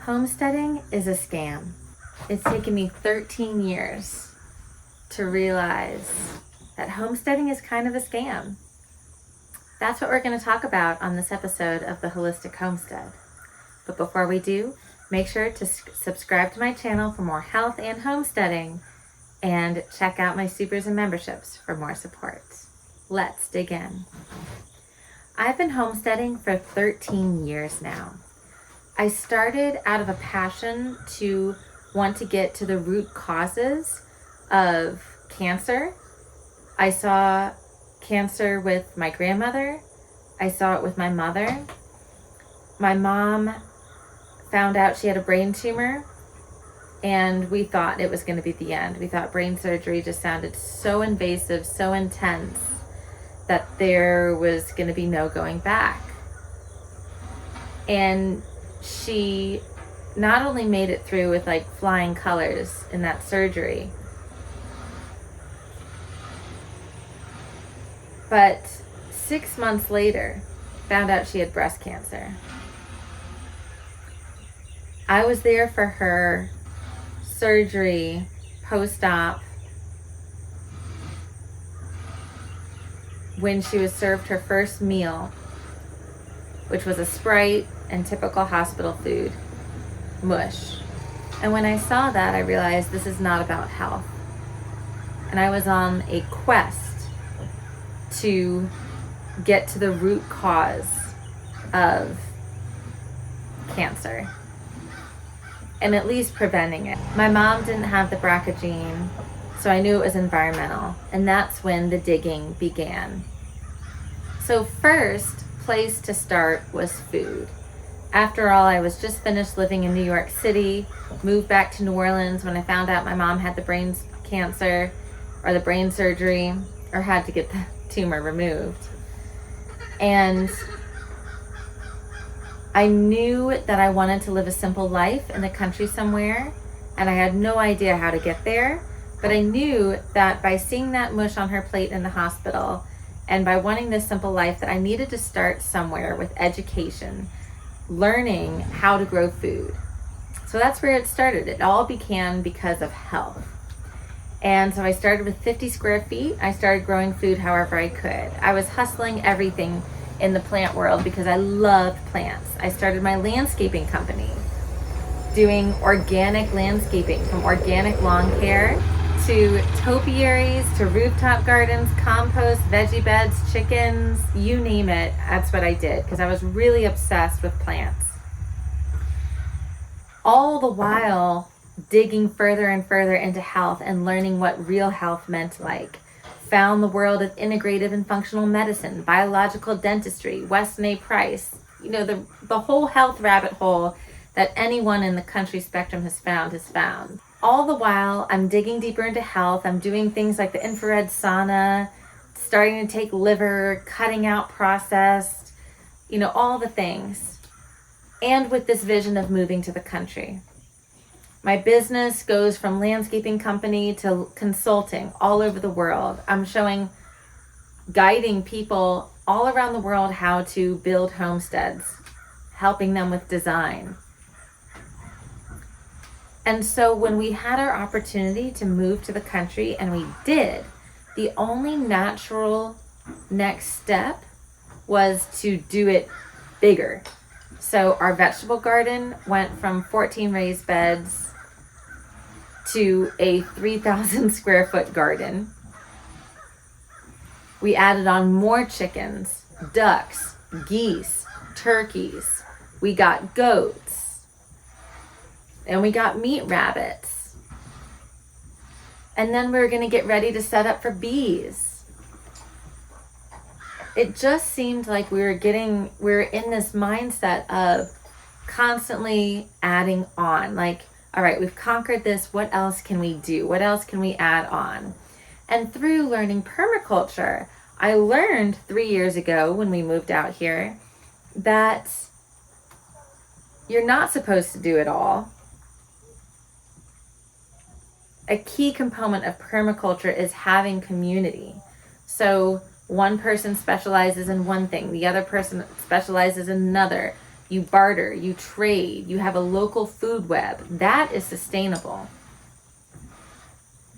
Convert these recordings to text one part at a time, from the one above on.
Homesteading is a scam. It's taken me 13 years to realize that homesteading is kind of a scam. That's what we're going to talk about on this episode of the Holistic Homestead. But before we do, make sure to subscribe to my channel for more health and homesteading, and check out my supers and memberships for more support. Let's dig in. I've been homesteading for 13 years now. I started out of a passion to want to get to the root causes of cancer. I saw cancer with my grandmother. I saw it with my mother. My mom found out she had a brain tumor, and we thought it was going to be the end. We thought brain surgery just sounded so invasive, so intense, that there was going to be no going back. And she not only made it through with like flying colors in that surgery, but 6 months later found out she had breast cancer. I was there for her surgery, post-op, when she was served her first meal, which was a Sprite and typical hospital food, mush. And when I saw that, I realized this is not about health. And I was on a quest to get to the root cause of cancer, and at least preventing it. My mom didn't have the BRCA gene, so I knew it was environmental, and that's when the digging began. So first place to start was food. After all, I was just finished living in New York City, moved back to New Orleans when I found out my mom had the brain cancer, or the brain surgery, or had to get the tumor removed. And I knew that I wanted to live a simple life in the country somewhere, and I had no idea how to get there, but I knew that by seeing that mush on her plate in the hospital, and by wanting this simple life, that I needed to start somewhere with education, learning how to grow food. So that's where it started. It all began because of health. And so I started with 50 square feet. I started growing food however I could. I was hustling everything in the plant world because I loved plants. I started my landscaping company, doing organic landscaping, from organic lawn care to topiaries to rooftop gardens, compost, veggie beds, chickens, you name it. That's what I did because I was really obsessed with plants. All the while digging further and further into health and learning what real health meant like. Found the world of integrative and functional medicine, biological dentistry, Weston A. Price, the whole health rabbit hole that anyone in the country spectrum has found. All the while, I'm digging deeper into health. I'm doing things like the infrared sauna, starting to take liver, cutting out processed, all the things. And with this vision of moving to the country. My business goes from landscaping company to consulting all over the world. I'm guiding people all around the world how to build homesteads, helping them with design. And so when we had our opportunity to move to the country, and we did, the only natural next step was to do it bigger. So our vegetable garden went from 14 raised beds to a 3,000 square foot garden. We added on more chickens, ducks, geese, turkeys. We got goats. And we got meat rabbits. And then we were going to get ready to set up for bees. It just seemed like we were in this mindset of constantly adding on. Like, all right, we've conquered this. What else can we do? What else can we add on? And through learning permaculture, I learned 3 years ago when we moved out here that you're not supposed to do it all. A key component of permaculture is having community. So one person specializes in one thing, the other person specializes in another. you barter, you trade, you have a local food web. That is sustainable.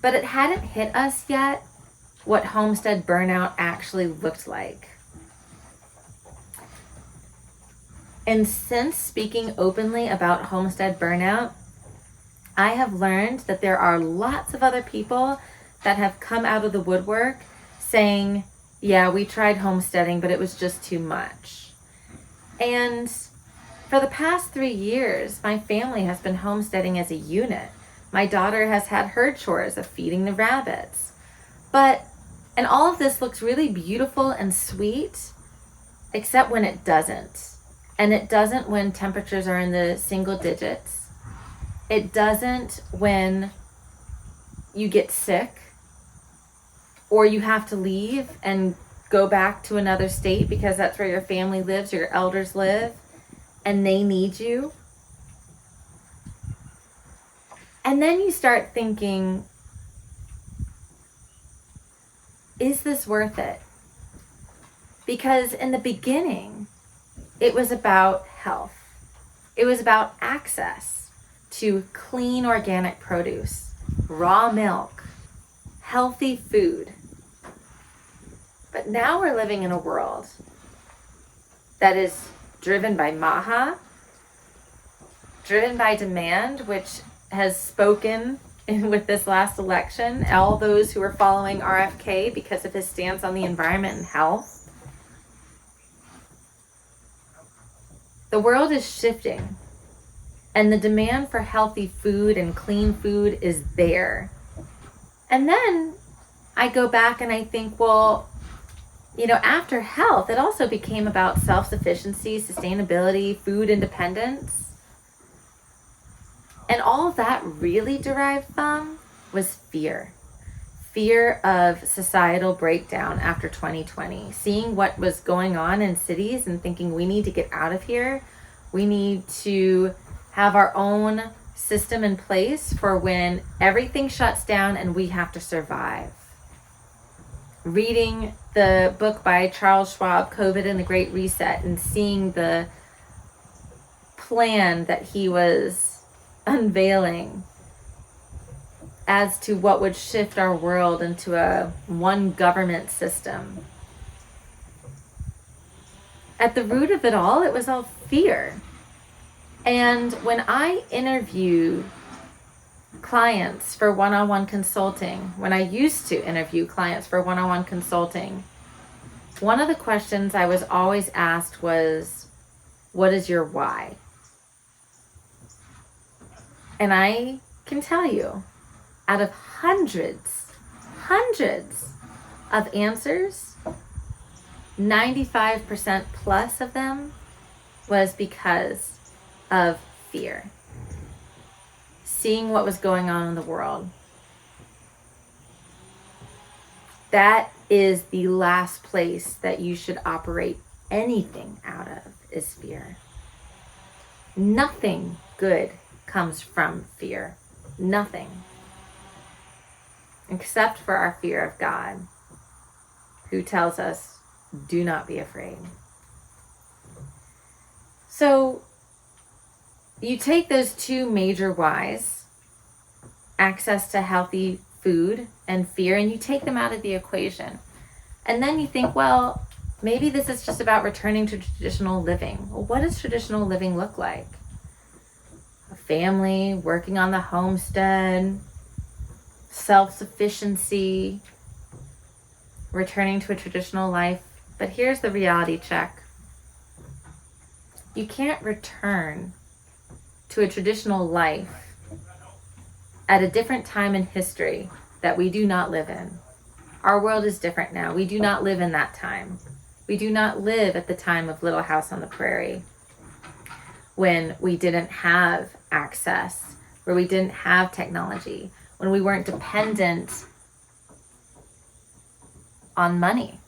But it hadn't hit us yet what homestead burnout actually looked like. And since speaking openly about homestead burnout, I have learned that there are lots of other people that have come out of the woodwork saying, yeah, we tried homesteading, but it was just too much. And for the past 3 years, my family has been homesteading as a unit. My daughter has had her chores of feeding the rabbits. And all of this looks really beautiful and sweet, except when it doesn't. And it doesn't when temperatures are in the single digits. It doesn't when you get sick or you have to leave and go back to another state because that's where your family lives, your elders live, and they need you. And then you start thinking, is this worth it? Because in the beginning, it was about health. It was about access to clean organic produce, raw milk, healthy food. But now we're living in a world that is driven by Maha, driven by demand, which has spoken with this last election, all those who are following RFK because of his stance on the environment and health. The world is shifting, and the demand for healthy food and clean food is there. And then I go back and I think, well, after health, it also became about self-sufficiency, sustainability, food independence. And all of that really derived from was fear. Fear of societal breakdown after 2020, seeing what was going on in cities and thinking we need to get out of here. We need to have our own system in place for when everything shuts down and we have to survive. Reading the book by Charles Schwab, COVID and the Great Reset, and seeing the plan that he was unveiling as to what would shift our world into a one government system. At the root of it all, it was all fear. And when I interview clients for one-on-one consulting, when I used to interview clients for one-on-one consulting, one of the questions I was always asked was, what is your why? And I can tell you, out of hundreds of answers, 95% plus of them was because of fear. Seeing what was going on in the world. That is the last place that you should operate anything out of, is fear. Nothing good comes from fear. Nothing. Except for our fear of God, who tells us, do not be afraid. So you take those two major whys, access to healthy food and fear, and you take them out of the equation. And then you think, well, maybe this is just about returning to traditional living. Well, what does traditional living look like? A family working on the homestead, self-sufficiency, returning to a traditional life. But here's the reality check. You can't return to a traditional life at a different time in history that we do not live in. Our world is different now. We do not live in that time. We do not live at the time of Little House on the Prairie, when we didn't have access, where we didn't have technology, when we weren't dependent on money.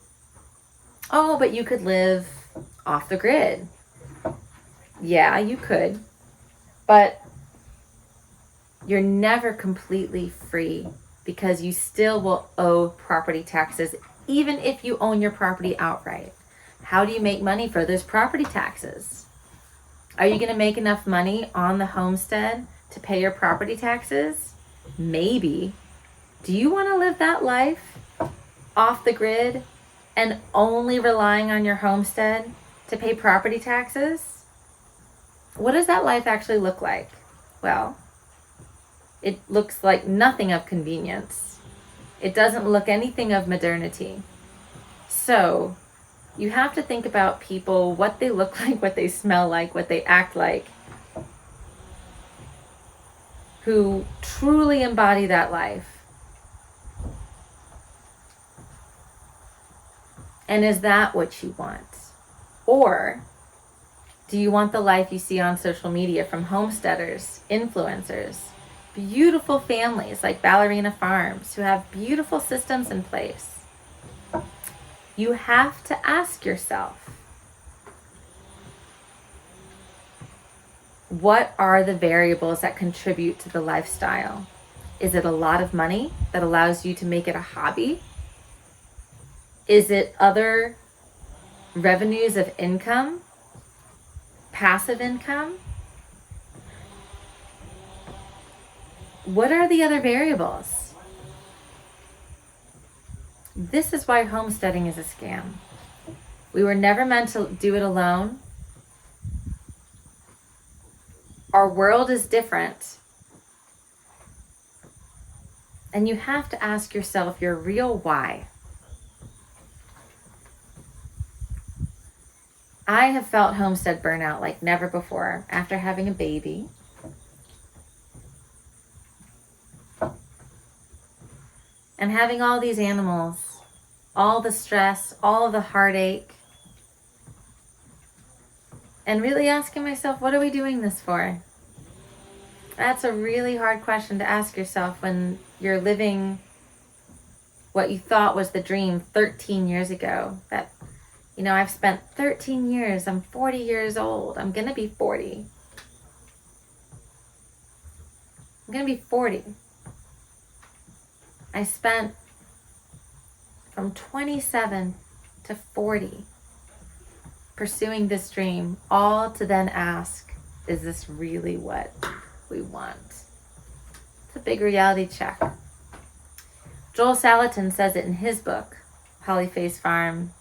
Oh, but you could live off the grid. Yeah, you could. But you're never completely free because you still will owe property taxes, even if you own your property outright. How do you make money for those property taxes? Are you going to make enough money on the homestead to pay your property taxes? Maybe. Do you want to live that life off the grid and only relying on your homestead to pay property taxes? What does that life actually look like? Well, it looks like nothing of convenience. It doesn't look anything of modernity. So you have to think about people, what they look like, what they smell like, what they act like, who truly embody that life. And is that what you want? Or do you want the life you see on social media from homesteaders, influencers, beautiful families like Ballerina Farms who have beautiful systems in place? You have to ask yourself, what are the variables that contribute to the lifestyle? Is it a lot of money that allows you to make it a hobby? Is it other revenues of income, passive income? What are the other variables? This is why homesteading is a scam. We were never meant to do it alone. Our world is different. And you have to ask yourself your real why. I have felt homestead burnout like never before after having a baby. And having all these animals, all the stress, all of the heartache, and really asking myself, what are we doing this for? That's a really hard question to ask yourself when you're living what you thought was the dream 13 years ago. That, I've spent 13 years, I'm 40 years old, I'm gonna be 40. I'm gonna be 40. I spent from 27 to 40 pursuing this dream, all to then ask, is this really what we want? It's a big reality check. Joel Salatin says it in his book, Polyface Farm,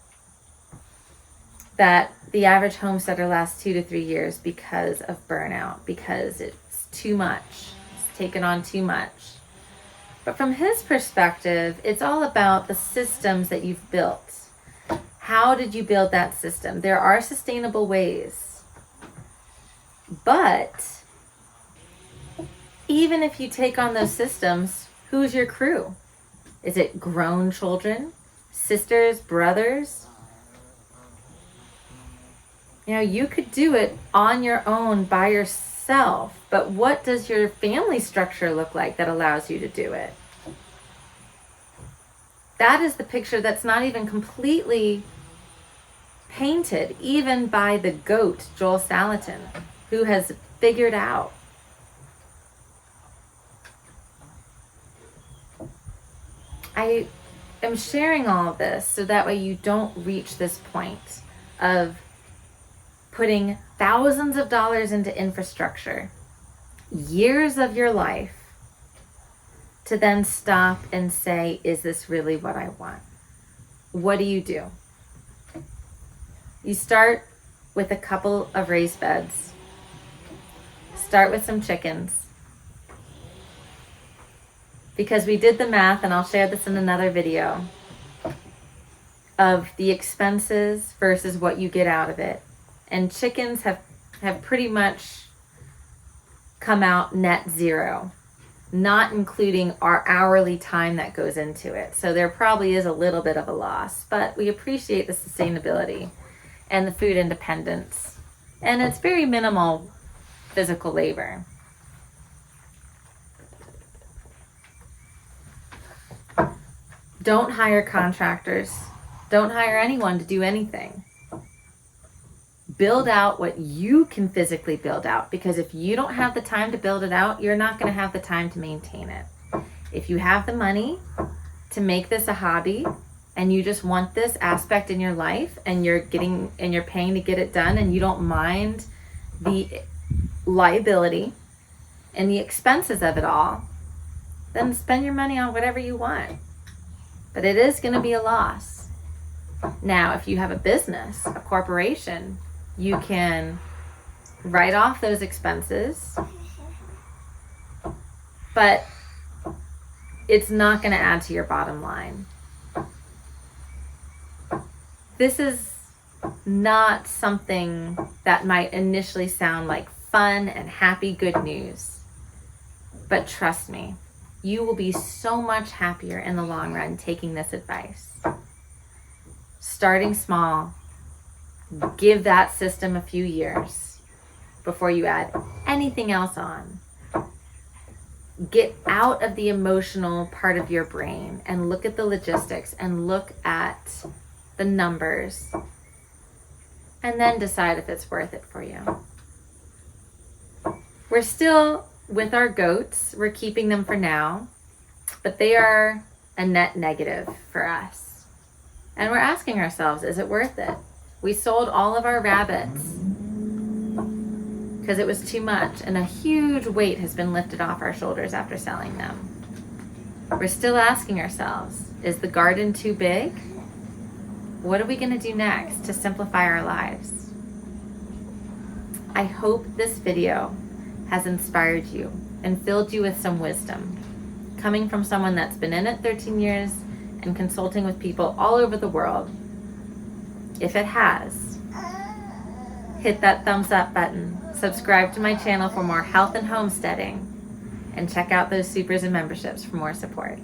that the average homesteader lasts 2 to 3 years because of burnout, because it's too much. It's taken on too much. But from his perspective, it's all about the systems that you've built. How did you build that system? There are sustainable ways. But even if you take on those systems, who's your crew? Is it grown children, sisters, brothers? You could do it on your own by yourself, but what does your family structure look like that allows you to do it? That is the picture that's not even completely painted, even by the GOAT, Joel Salatin, who has figured out. I am sharing all of this so that way you don't reach this point of putting thousands of dollars into infrastructure, years of your life, to then stop and say, is this really what I want? What do? You start with a couple of raised beds. Start with some chickens. Because we did the math, and I'll share this in another video, of the expenses versus what you get out of it. And chickens have pretty much come out net zero, not including our hourly time that goes into it. So there probably is a little bit of a loss, but we appreciate the sustainability and the food independence. And it's very minimal physical labor. Don't hire contractors. Don't hire anyone to do anything. Build out what you can physically build out, because if you don't have the time to build it out, you're not going to have the time to maintain it. If you have the money to make this a hobby and you just want this aspect in your life and you're paying to get it done and you don't mind the liability and the expenses of it all, then spend your money on whatever you want. But it is going to be a loss. Now, if you have a business, a corporation, you can write off those expenses, but it's not going to add to your bottom line. This is not something that might initially sound like fun and happy good news. But trust me, you will be so much happier in the long run taking this advice. Starting small, give that system a few years before you add anything else on. Get out of the emotional part of your brain and look at the logistics and look at the numbers, and then decide if it's worth it for you. We're still with our goats. We're keeping them for now, but they are a net negative for us. And we're asking ourselves, is it worth it? We sold all of our rabbits because it was too much, and a huge weight has been lifted off our shoulders after selling them. We're still asking ourselves, is the garden too big? What are we going to do next to simplify our lives? I hope this video has inspired you and filled you with some wisdom, coming from someone that's been in it 13 years and consulting with people all over the world. If it has, hit that thumbs up button, subscribe to my channel for more health and homesteading, and check out those supers and memberships for more support.